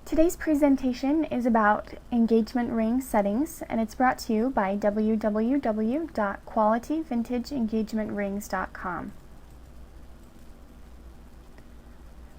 Today's presentation is about engagement ring settings, and it's brought to you by www.qualityvintageengagement.rings.com.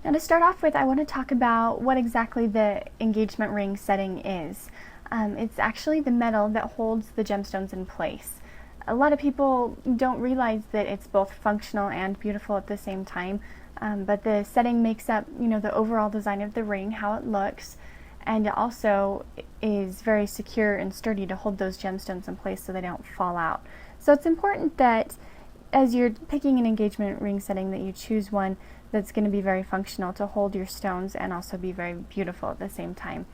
Now, to start off with, I want to talk about what exactly the engagement ring setting is. It's actually the metal that holds the gemstones in place. A lot of people don't realize that it's both functional and beautiful at the same time, but the setting makes up, the overall design of the ring, how it looks, and it also is very secure and sturdy to hold those gemstones in place so they don't fall out. So it's important that as you're picking an engagement ring setting that you choose one that's going to be very functional to hold your stones and also be very beautiful at the same time.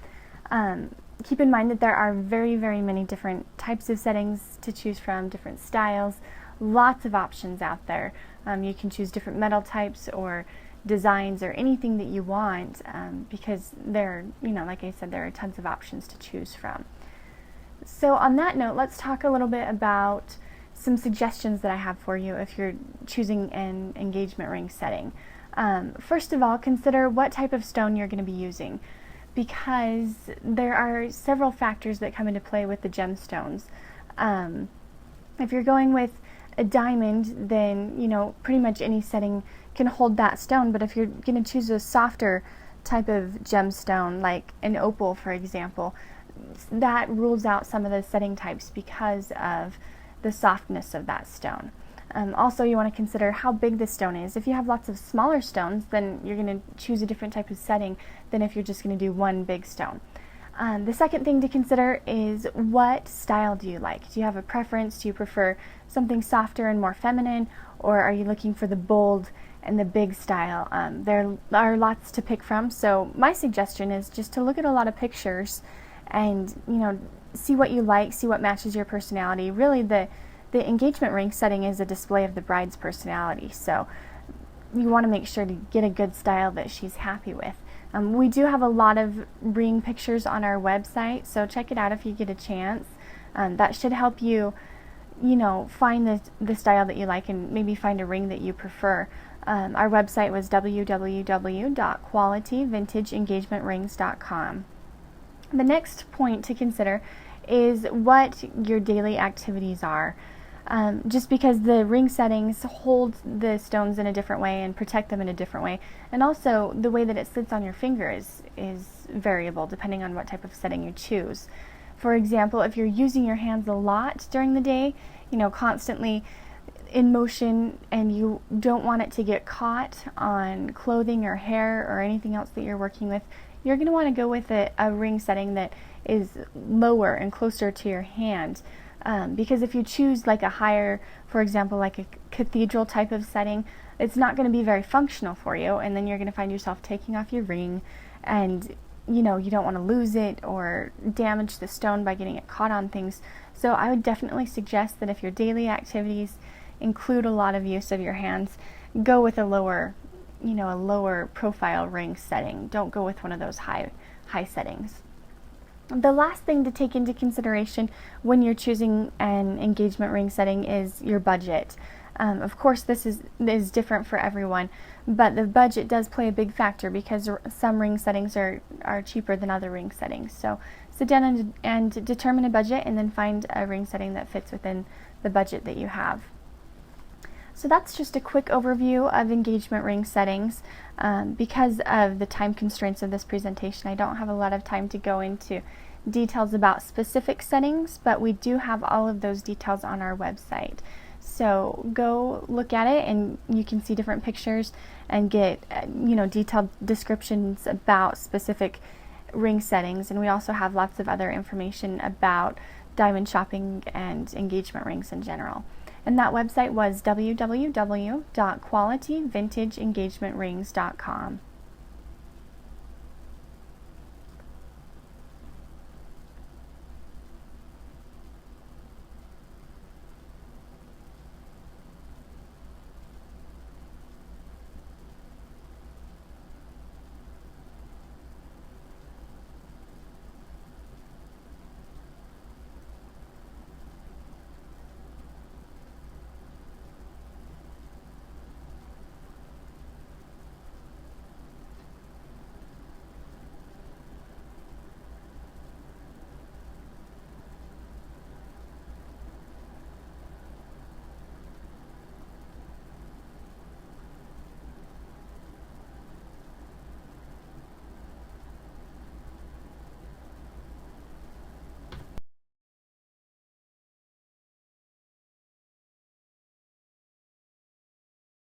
Keep in mind that there are very, very many different types of settings to choose from, different styles, lots of options out there. You can choose different metal types or designs or anything that you want because there, like I said, there are tons of options to choose from. So on that note, let's talk a little bit about some suggestions that I have for you if you're choosing an engagement ring setting. First of all, consider what type of stone you're going to be using, because there are several factors that come into play with the gemstones. If you're going with a diamond, then pretty much any setting can hold that stone, but if you're going to choose a softer type of gemstone like an opal, for example, that rules out some of the setting types because of the softness of that stone. Also, you want to consider how big the stone is. If you have lots of smaller stones, then you're going to choose a different type of setting than if you're just going to do one big stone. The second thing to consider is, what style do you like? Do you have a preference? Do you prefer something softer and more feminine, or are you looking for the bold and the big style? There are lots to pick from, so my suggestion is just to look at a lot of pictures and see what you like, see what matches your personality. Really, the engagement ring setting is a display of the bride's personality, so you want to make sure to get a good style that she's happy with. We do have a lot of ring pictures on our website, so check it out if you get a chance. That should help you, find the style that you like and maybe find a ring that you prefer. Our website was www.qualityvintageengagement.rings.com. The next point to consider is what your daily activities are. Just because the ring settings hold the stones in a different way and protect them in a different way, and also the way that it sits on your finger is variable depending on what type of setting you choose. For example, if you're using your hands a lot during the day, constantly in motion, and you don't want it to get caught on clothing or hair or anything else that you're working with, you're going to want to go with a ring setting that is lower and closer to your hand. Because if you choose like a higher, for example, like a cathedral type of setting, it's not going to be very functional for you, and then you're going to find yourself taking off your ring, and you don't want to lose it or damage the stone by getting it caught on things. So I would definitely suggest that if your daily activities include a lot of use of your hands, go with a lower profile ring setting. Don't go with one of those high settings. The last thing to take into consideration when you're choosing an engagement ring setting is your budget. Of course, this is different for everyone, but the budget does play a big factor because some ring settings are cheaper than other ring settings. So sit down and determine a budget, and then find a ring setting that fits within the budget that you have. So that's just a quick overview of engagement ring settings. Because of the time constraints of this presentation, I don't have a lot of time to go into details about specific settings, but we do have all of those details on our website. So go look at it, and you can see different pictures and get detailed descriptions about specific ring settings. And we also have lots of other information about diamond shopping and engagement rings in general. And that website was www.qualityvintageengagement.rings.com.